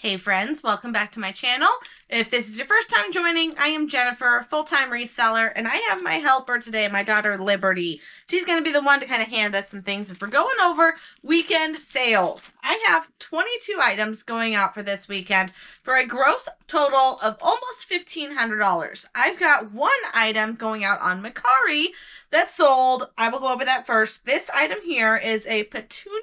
Hey friends, welcome back to my channel. If this is your first time joining, I am Jennifer, full-time reseller, and I have my helper today, my daughter Liberty. She's going to be the one to kind of hand us some things as we're going over weekend sales. I have 22 items going out for this weekend for a gross total of almost $1,500. I've got one item going out on Mercari that's sold. I will go over that first. This item here is a Petunia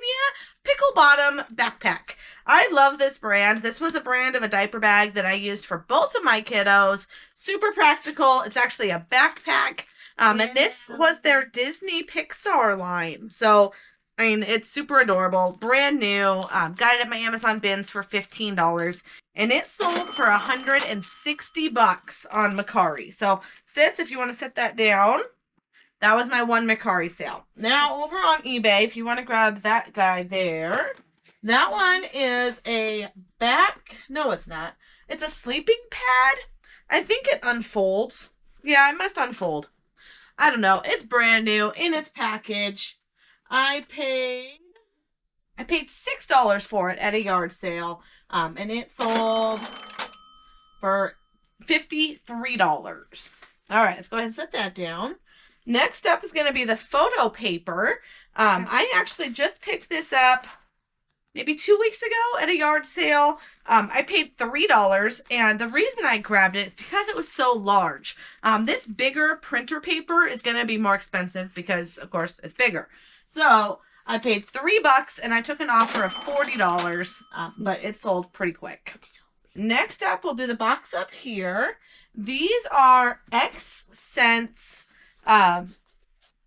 pickle bottom backpack. I love this brand. This was a brand of a diaper bag that I used for both of my kiddos. Super practical. It's actually a backpack. And this was their Disney Pixar line. So, I mean, it's super adorable. Brand new. Got it at my Amazon bins for $15. And it sold for $160 on Mercari. So, sis, if you want to set that down, that was my one Mercari sale. Now, over on eBay, if you want to grab that guy there, that one is a no, it's not. It's a sleeping pad. I think it unfolds. Yeah, it must unfold. I don't know. It's brand new in its package. I paid $6 for it at a yard sale. And it sold for $53. All right, let's go ahead and set that down. Next up is going to be the photo paper. I actually just picked this up maybe 2 weeks ago at a yard sale. I paid $3, and the reason I grabbed it is because it was so large. This bigger printer paper is going to be more expensive because, of course, it's bigger. So I paid $3, and I took an offer of $40, but it sold pretty quick. Next up, we'll do the box up here. These are X-Sense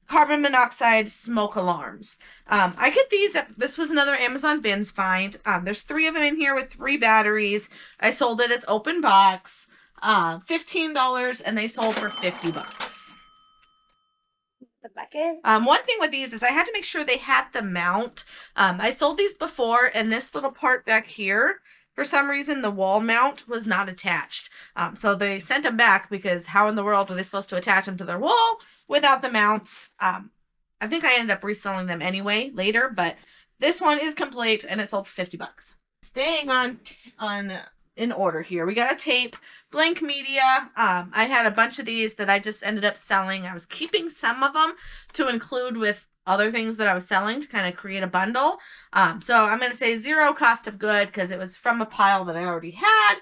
carbon monoxide smoke alarms. I get these. This was another Amazon bins find. There's 3 of them in here with 3 batteries. I sold it as open box. $15, and they sold for $50. The bucket. One thing with these is I had to make sure they had the mount. I sold these before, and this little part back here, for some reason, the wall mount was not attached. So they sent them back because how in the world are they supposed to attach them to their wall without the mounts? I think I ended up reselling them anyway later, but this one is complete and it sold for $50. Staying on in order here, we got a tape, blank media. I had a bunch of these that I just ended up selling. I was keeping some of them to include with other things that I was selling to kind of create a bundle. So I'm going to say 0 cost of good because it was from a pile that I already had.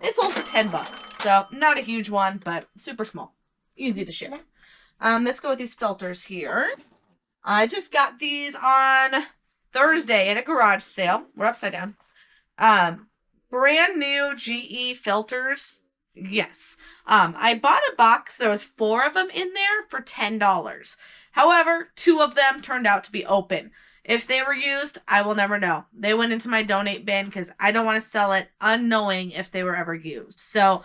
It sold for $10. So not a huge one, but super small. Easy to ship. Let's go with these filters here. I just got these on Thursday at a garage sale. We're upside down. Brand new GE filters. Yes. I bought a box. There was 4 of them in there for $10. However, 2 of them turned out to be open. If they were used, I will never know. They went into my donate bin because I don't want to sell it unknowing if they were ever used. So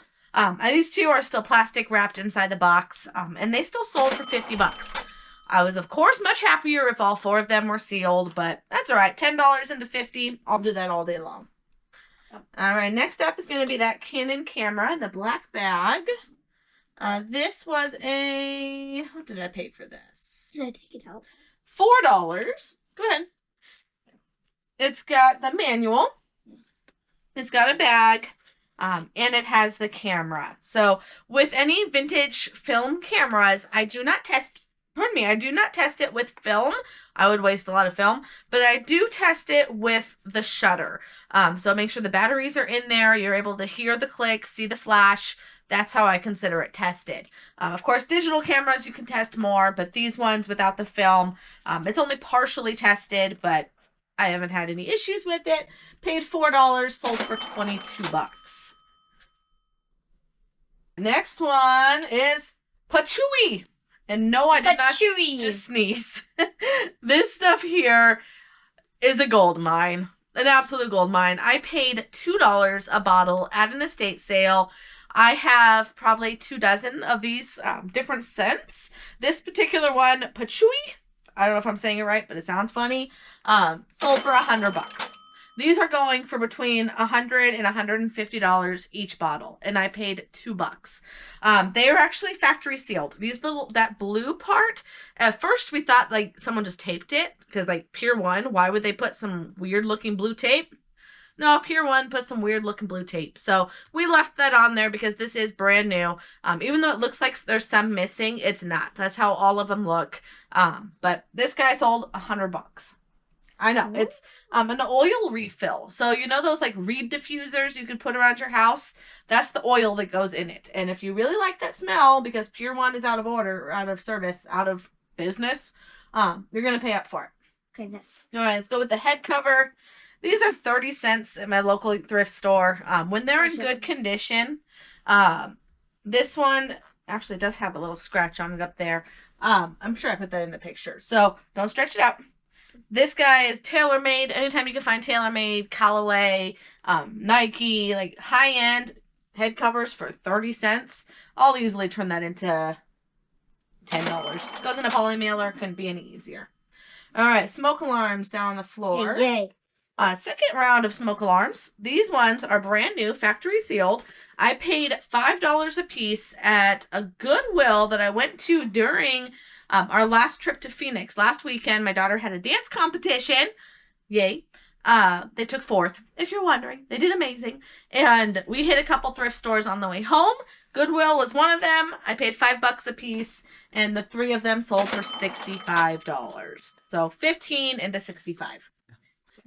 these 2 are still plastic wrapped inside the box, and they still sold for $50. I was, of course, much happier if all 4 of them were sealed, but that's all right. $10 into $50, I'll do that all day long. All right, next up is going to be that Canon camera in the black bag. This was what did I pay for this? Can I take it out? $4. Go ahead. It's got the manual. It's got a bag. And it has the camera. So with any vintage film cameras, I do not test it with film. I would waste a lot of film, but I do test it with the shutter. So make sure the batteries are in there. You're able to hear the click, see the flash. That's how I consider it tested. Of course, digital cameras, you can test more, but these ones without the film, it's only partially tested, but I haven't had any issues with it. Paid $4, sold for $22. Next one is Patchouli. And no, I did not just sneeze. This stuff here is a gold mine. An absolute gold mine. I paid $2 a bottle at an estate sale. I have probably 2 dozen of these different scents. This particular one, Patchouli, I don't know if I'm saying it right, but it sounds funny, sold for $100. These are going for between $100 and $150 each bottle, and I paid $2. They are actually factory sealed. That blue part, at first we thought like someone just taped it, because like Pier 1, why would they put some weird looking blue tape? No, Pier 1 put some weird looking blue tape. So we left that on there because this is brand new. Even though it looks like there's some missing, it's not. That's how all of them look. But this guy sold $100. I know. It's an oil refill. So you know those like reed diffusers you could put around your house? That's the oil that goes in it. And if you really like that smell, because Pier 1 is out of order, out of service, out of business, you're gonna pay up for it. Goodness. All right, let's go with the head cover. These are 30 cents at my local thrift store. When they're in good condition, this one actually does have a little scratch on it up there. I'm sure I put that in the picture. So don't stretch it out. This guy is tailor-made. Anytime you can find tailor-made, Callaway, Nike, like high-end head covers for 30 cents, I'll easily turn that into $10. Goes in a poly mailer. Couldn't be any easier. All right, smoke alarms down on the floor. Yay. Second round of smoke alarms. These ones are brand new, factory sealed. I paid $5 a piece at a Goodwill that I went to during our last trip to Phoenix. Last weekend, my daughter had a dance competition. Yay. They took fourth, if you're wondering. They did amazing. And we hit a couple thrift stores on the way home. Goodwill was one of them. I paid $5 a piece, and the 3 of them sold for $65. So 15 into 65.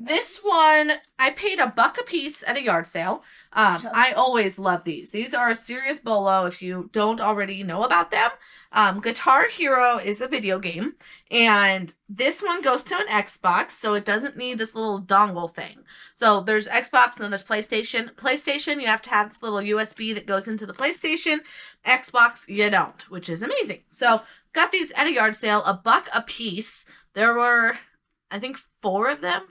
This one, I paid $1 a piece at a yard sale. I always love these. These are a serious bolo if you don't already know about them. Guitar Hero is a video game, and this one goes to an Xbox, so it doesn't need this little dongle thing. So there's Xbox and then there's PlayStation. PlayStation, you have to have this little USB that goes into the PlayStation. Xbox, you don't, which is amazing. So got these at a yard sale, $1 a piece. There were, I think, 4 of them.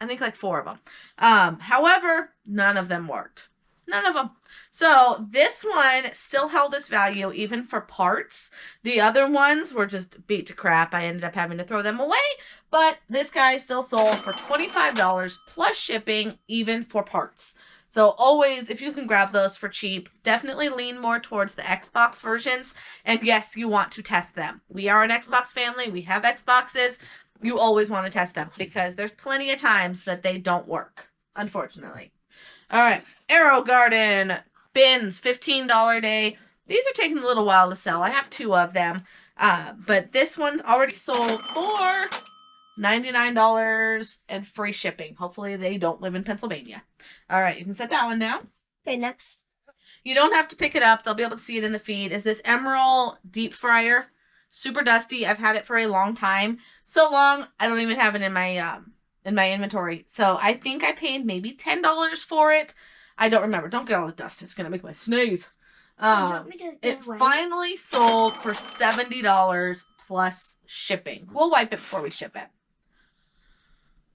I think like 4 of them. However, none of them worked. None of them. So this one still held its value even for parts. The other ones were just beat to crap. I ended up having to throw them away. But this guy still sold for $25 plus shipping even for parts. So always, if you can grab those for cheap, definitely lean more towards the Xbox versions. And yes, you want to test them. We are an Xbox family. We have Xboxes. You always want to test them because there's plenty of times that they don't work, unfortunately. All right, Arrow Garden bins, $15 a day. These are taking a little while to sell. I have 2 of them, but this one's already sold for $99 and free shipping. Hopefully they don't live in Pennsylvania. All right, you can set that one down. Okay, next. You don't have to pick it up. They'll be able to see it in the feed. Is this Emerald deep fryer? Super dusty. I've had it for a long time. So long, I don't even have it in my inventory. So I think I paid maybe $10 for it. I don't remember. Don't get all the dust. It's going to make my sneeze. It finally sold for $70 plus shipping. We'll wipe it before we ship it.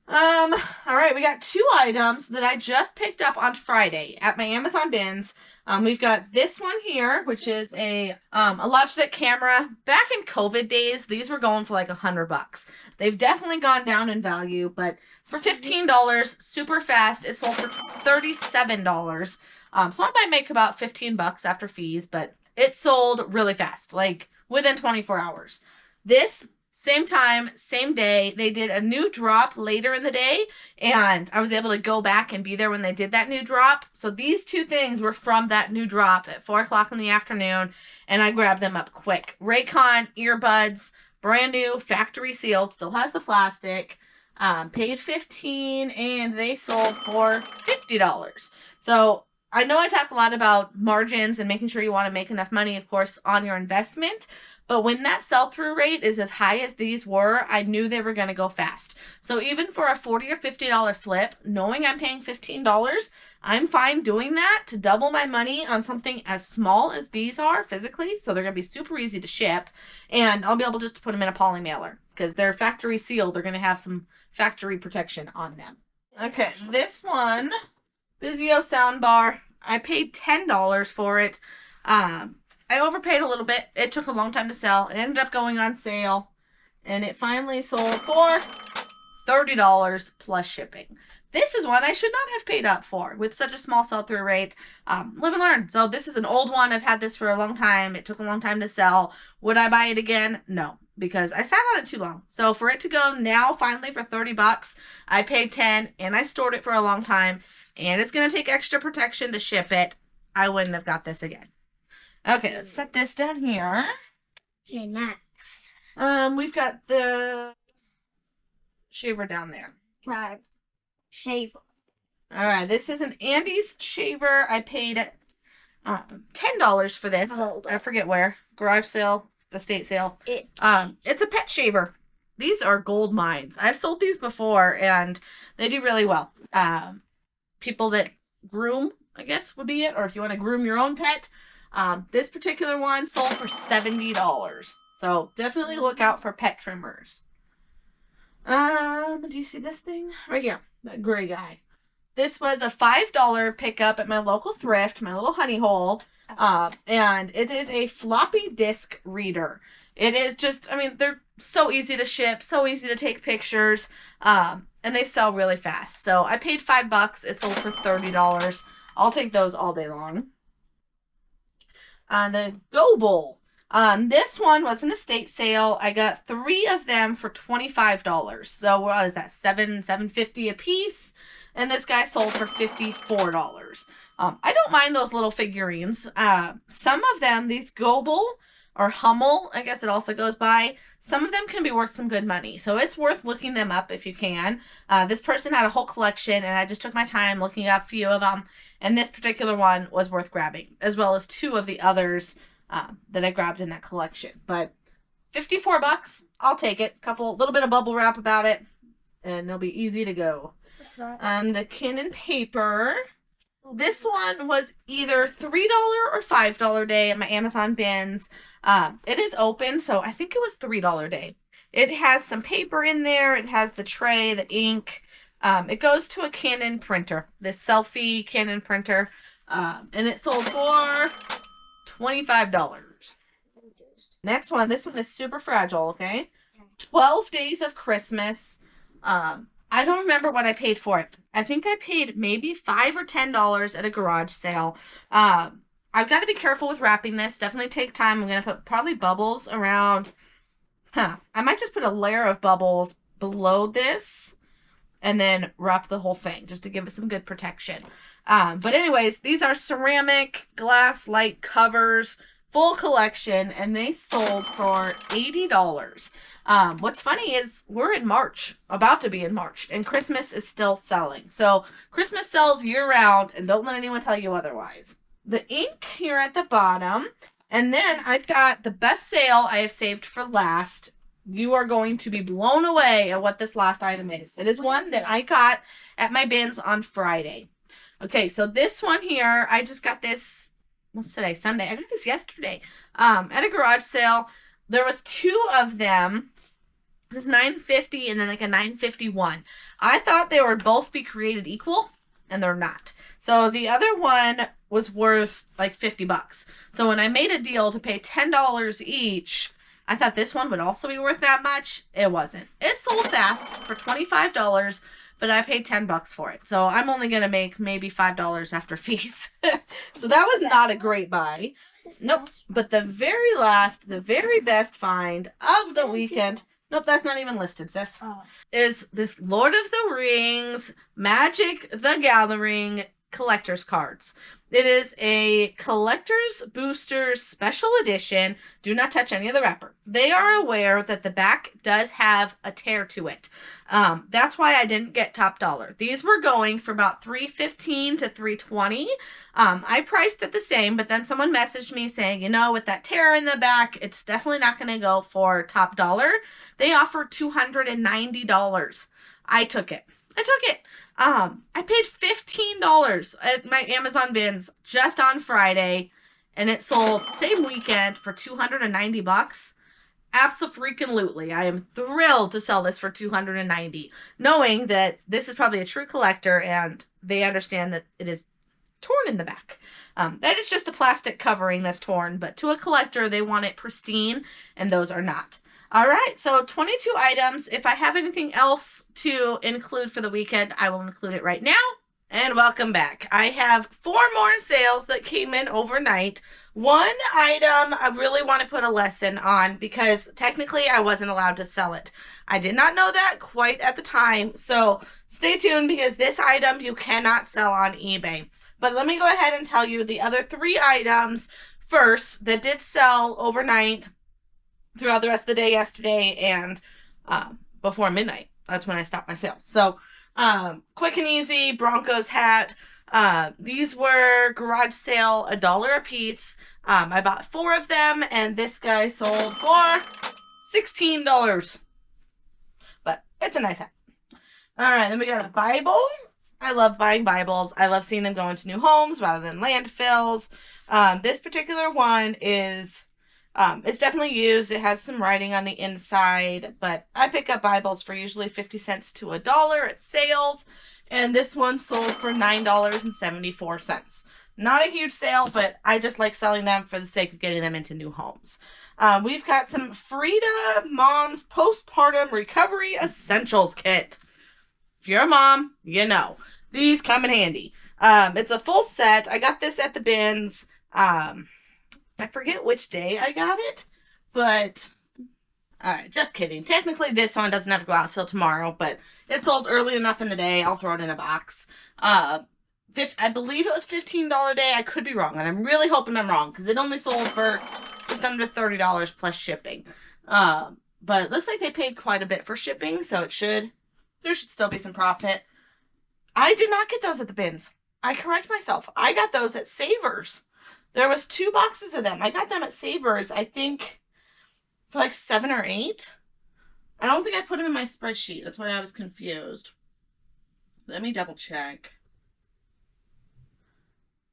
All right, we got 2 items that I just picked up on Friday at my Amazon bins. We've got this one here, which is a Logitech camera. Back in COVID days, these were going for like $100. They've definitely gone down in value, but for $15, super fast. It sold for $37. So I might make about $15 after fees, but it sold really fast, like within 24 hours. This same time, same day, they did a new drop later in the day, and I was able to go back and be there when they did that new drop. So these 2 things were from that new drop at 4 o'clock in the afternoon, and I grabbed them up quick. Raycon earbuds, brand new, factory sealed, still has the plastic. Paid $15, and they sold for $50. So I know I talk a lot about margins and making sure you want to make enough money, of course, on your investment. But when that sell-through rate is as high as these were, I knew they were going to go fast. So even for a $40 or $50 flip, knowing I'm paying $15, I'm fine doing that to double my money on something as small as these are physically. So they're going to be super easy to ship. And I'll be able just to put them in a poly mailer because they're factory sealed. They're going to have some factory protection on them. Okay, this one, Vizio soundbar. I paid $10 for it. I overpaid a little bit. It took a long time to sell. It ended up going on sale, and it finally sold for $30 plus shipping. This is one I should not have paid up for with such a small sell-through rate. Live and learn. So this is an old one. I've had this for a long time. It took a long time to sell. Would I buy it again? No, because I sat on it too long. So for it to go now finally for $30, I paid $10, and I stored it for a long time. and it's going to take extra protection to ship it. I wouldn't have got this again. Okay, let's set this down here. Okay, next. We've got the shaver down there. Shaver. All right, this is an Andy's shaver. I paid $10 for this. I forget where. Garage sale, estate sale. It's a pet shaver. These are gold mines. I've sold these before, and they do really well. People that groom, I guess, would be it, or if you want to groom your own pet. This particular one sold for $70. So definitely look out for pet trimmers. Do you see this thing? Right here. That gray guy. This was a $5 pickup at my local thrift, my little honey hole. And it is a floppy disk reader. It is just, I mean, they're so easy to ship, so easy to take pictures, and they sell really fast. So I paid $5. It sold for $30. I'll take those all day long. The Go Bowl. This one was an estate sale. I got 3 of them for $25. So what is that? $7.50 a piece. And this guy sold for $54. I don't mind those little figurines. Some of them, these Go Bowl or Hummel, I guess it also goes by, some of them can be worth some good money. So it's worth looking them up if you can. This person had a whole collection, and I just took my time looking up a few of them. And this particular one was worth grabbing, as well as 2 of the others that I grabbed in that collection. But $54, I'll take it. Little bit of bubble wrap about it, and it'll be easy to go. The Canon paper. This one was either $3 or $5 day at my Amazon bins. It is open, so I think it was $3 day. It has some paper in there. It has the tray, the ink. It goes to a Canon printer, this selfie Canon printer, and it sold for $25. Next one, this one is super fragile, okay? 12 Days of Christmas. I don't remember what I paid for it. I think I paid maybe $5 or $10 at a garage sale. I've got to be careful with wrapping this. Definitely take time. I'm going to put probably bubbles around. I might just put a layer of bubbles below this and then wrap the whole thing just to give it some good protection. But anyways, these are ceramic glass light covers, full collection, and they sold for $80. What's funny is we're in March, about to be in March, and Christmas is still selling. So Christmas sells year round, and don't let anyone tell you otherwise. The ink here at the bottom, and then I've got the best sale I have saved for last. You are going to be blown away at what this last item is. It is one that I got at my bins on Friday. Okay, so this one here, I just got this, what's today, Sunday? I got this yesterday at a garage sale. There was 2 of them. This $9.50 and then like a $9.51. I thought they would both be created equal, and they're not. So the other one was worth like $50. So when I made a deal to pay $10 each, I thought this one would also be worth that much. It wasn't. It sold fast for $25, but I paid $10 for it. So I'm only going to make maybe $5 after fees. So that was not a great buy. Nope. But the very last, the very best find of the weekend, nope, that's not even listed, sis, is this Lord of the Rings Magic the Gathering collector's cards. It is a collector's boosters special edition. Do not touch any of the wrapper. They are aware that the back does have a tear to it. That's why I didn't get top dollar. These were going for about $3.15 to $3.20. I priced it the same, but then someone messaged me saying, you know, with that tear in the back, it's definitely not going to go for top dollar. They offer $290. I took it. I paid $15 at my Amazon bins just on Friday, and it sold same weekend for $290. Abso-freaking-lutely. I am thrilled to sell this for $290, knowing that this is probably a true collector and they understand that it is torn in the back. That is just the plastic covering that's torn, but to a collector, they want it pristine, and those are not. All right, so 22 items. If I have anything else to include for the weekend, I will include it right now. And welcome back. I have 4 more sales that came in overnight. One item I really want to put a lesson on because technically I wasn't allowed to sell it. I did not know that quite at the time, so stay tuned because this item you cannot sell on eBay. But let me go ahead and tell you the other three items first that did sell overnight throughout the rest of the day yesterday and before midnight. That's when I stopped my sales. So, quick and easy Broncos hat. These were garage sale $1 a piece. I bought 4 of them, and this guy sold for $16. But it's a nice hat. All right, then we got a Bible. I love buying Bibles. I love seeing them go into new homes rather than landfills. This particular one is, it's definitely used. It has some writing on the inside, but I pick up Bibles for usually 50 cents to $1 at sales. And this one sold for $9.74. Not a huge sale, but I just like selling them for the sake of getting them into new homes. We've got some Frida Mom's Postpartum Recovery Essentials Kit. If you're a mom, you know. These come in handy. It's a full set. I got this at the bins. I forget which day I got it, but alright, just kidding. Technically, this one doesn't have to go out till tomorrow, but it sold early enough in the day. I'll throw it in a box. I believe it was $15 day. I could be wrong, and I'm really hoping I'm wrong, because it only sold for just under $30 plus shipping. But it looks like they paid quite a bit for shipping, so there should still be some profit. I did not get those at the bins. I correct myself. I got those at Savers. There was 2 boxes of them. I got them at Savers, I think, for like 7 or 8. I don't think I put them in my spreadsheet. That's why I was confused. Let me double check.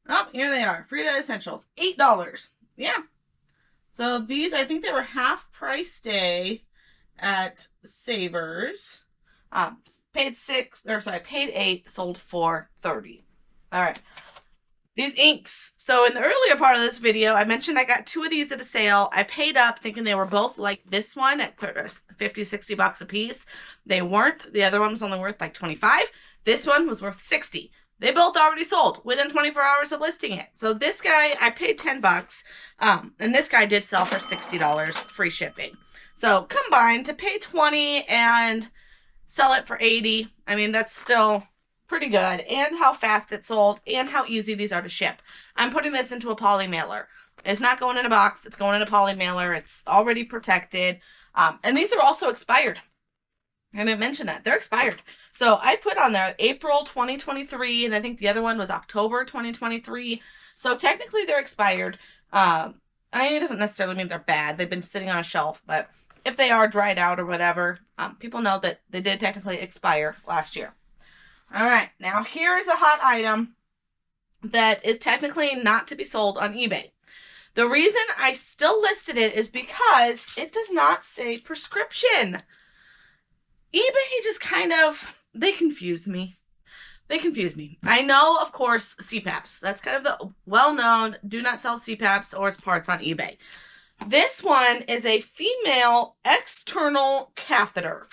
Oh, here they are. Frida Essentials. $8. Yeah. So these, I think they were half price day at Savers. Paid $8, sold for $30. All right. These inks. So in the earlier part of this video, I mentioned I got 2 of these at a sale. I paid up thinking they were both like this one at 50, 60 bucks a piece. They weren't. The other one was only worth like 25. This one was worth 60. They both already sold within 24 hours of listing it. So this guy, I paid 10 bucks. And this guy did sell for $60 free shipping. So combined to pay 20 and sell it for 80. I mean, that's still pretty good, and how fast it sold, and how easy these are to ship. I'm putting this into a poly mailer. It's not going in a box. It's going in a poly mailer. It's already protected. And these are also expired. I didn't mention that. They're expired. So I put on there April 2023, and I think the other one was October 2023. So technically they're expired. I mean, it doesn't necessarily mean they're bad. They've been sitting on a shelf, but if they are dried out or whatever, people know that they did technically expire last year. All right, now here is a hot item that is technically not to be sold on eBay. The reason I still listed it is because it does not say prescription. eBay just kind of, they confuse me. They confuse me. I know, of course, CPAPs. That's kind of the well-known, do not sell CPAPs or its parts on eBay. This one is a female external catheter.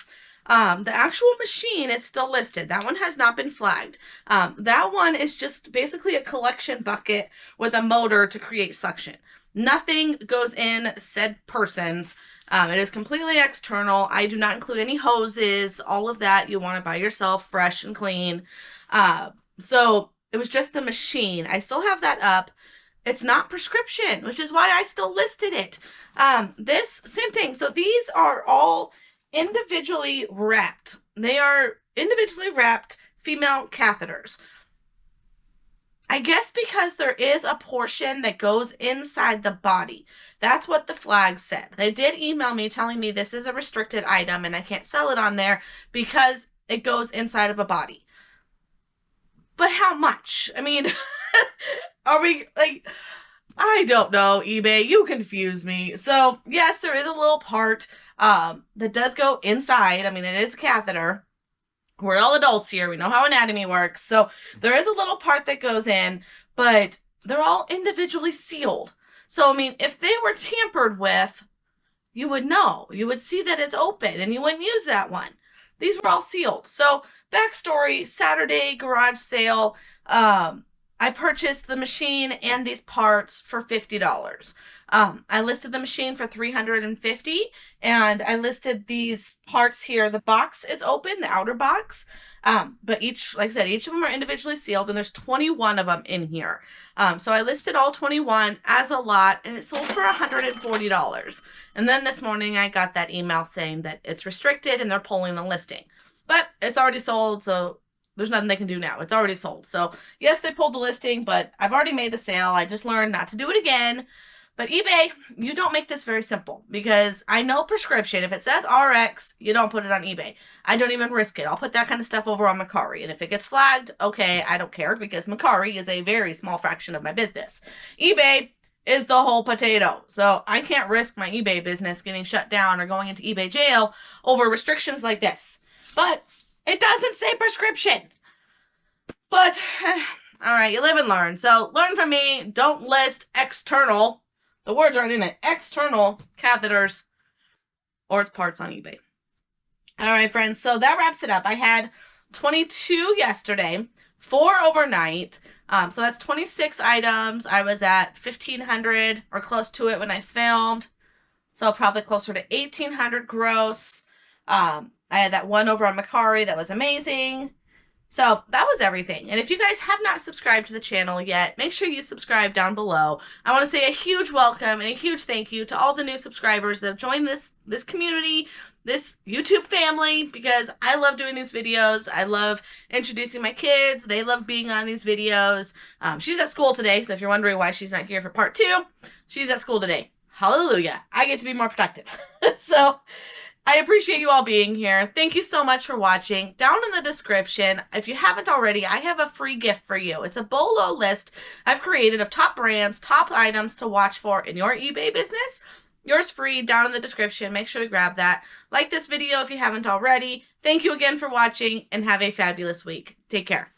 The actual machine is still listed. That one has not been flagged. That one is just basically a collection bucket with a motor to create suction. Nothing goes in said persons. It is completely external. I do not include any hoses, all of that you want to buy yourself, fresh and clean. So it was just the machine. I still have that up. It's not prescription, which is why I still listed it. This, same thing. So these are all individually wrapped. They are individually wrapped female catheters. I guess because there is a portion that goes inside the body. That's what the flag said. They did email me telling me this is a restricted item and I can't sell it on there because it goes inside of a body. But how much? I mean, are we like, I don't know, eBay, you confuse me. So yes, there is a little part that does go inside. I mean, it is a catheter. We're all adults here. We know how anatomy works. So there is a little part that goes in, but they're all individually sealed. So, I mean, if they were tampered with, you would know. You would see that it's open and you wouldn't use that one. These were all sealed. So, backstory, Saturday garage sale. I I purchased the machine and these parts for $50. I listed the machine for $350, and I listed these parts here. The box is open, the outer box, but each, like I said, each of them are individually sealed, and there's 21 of them in here. So I listed all 21 as a lot, and it sold for $140. And then this morning I got that email saying that it's restricted and they're pulling the listing. But it's already sold, so there's nothing they can do now. It's already sold. So yes, they pulled the listing, but I've already made the sale. I just learned not to do it again. But eBay, you don't make this very simple, because I know prescription. If it says RX, you don't put it on eBay. I don't even risk it. I'll put that kind of stuff over on Mercari. And if it gets flagged, okay, I don't care, because Mercari is a very small fraction of my business. eBay is the whole potato. So I can't risk my eBay business getting shut down or going into eBay jail over restrictions like this. But it doesn't say prescription. But, all right, you live and learn. So learn from me. Don't list external, the words aren't in it, external catheters or its parts on eBay. All right, friends. So that wraps it up. I had 22 yesterday, 4 overnight. So that's 26 items. I was at 1,500 or close to it when I filmed. So probably closer to 1,800 gross. I had that one over on Mercari that was amazing. So that was everything. And if you guys have not subscribed to the channel yet, make sure you subscribe down below. I want to say a huge welcome and a huge thank you to all the new subscribers that have joined this community, this YouTube family, because I love doing these videos. I love introducing my kids. They love being on these videos. She's at school today, so if you're wondering why she's not here for part 2, she's at school today. Hallelujah. I get to be more productive. So I appreciate you all being here. Thank you so much for watching. Down in the description, if you haven't already, I have a free gift for you. It's a BOLO list I've created of top brands, top items to watch for in your eBay business. Yours free down in the description. Make sure to grab that. Like this video if you haven't already. Thank you again for watching, and have a fabulous week. Take care.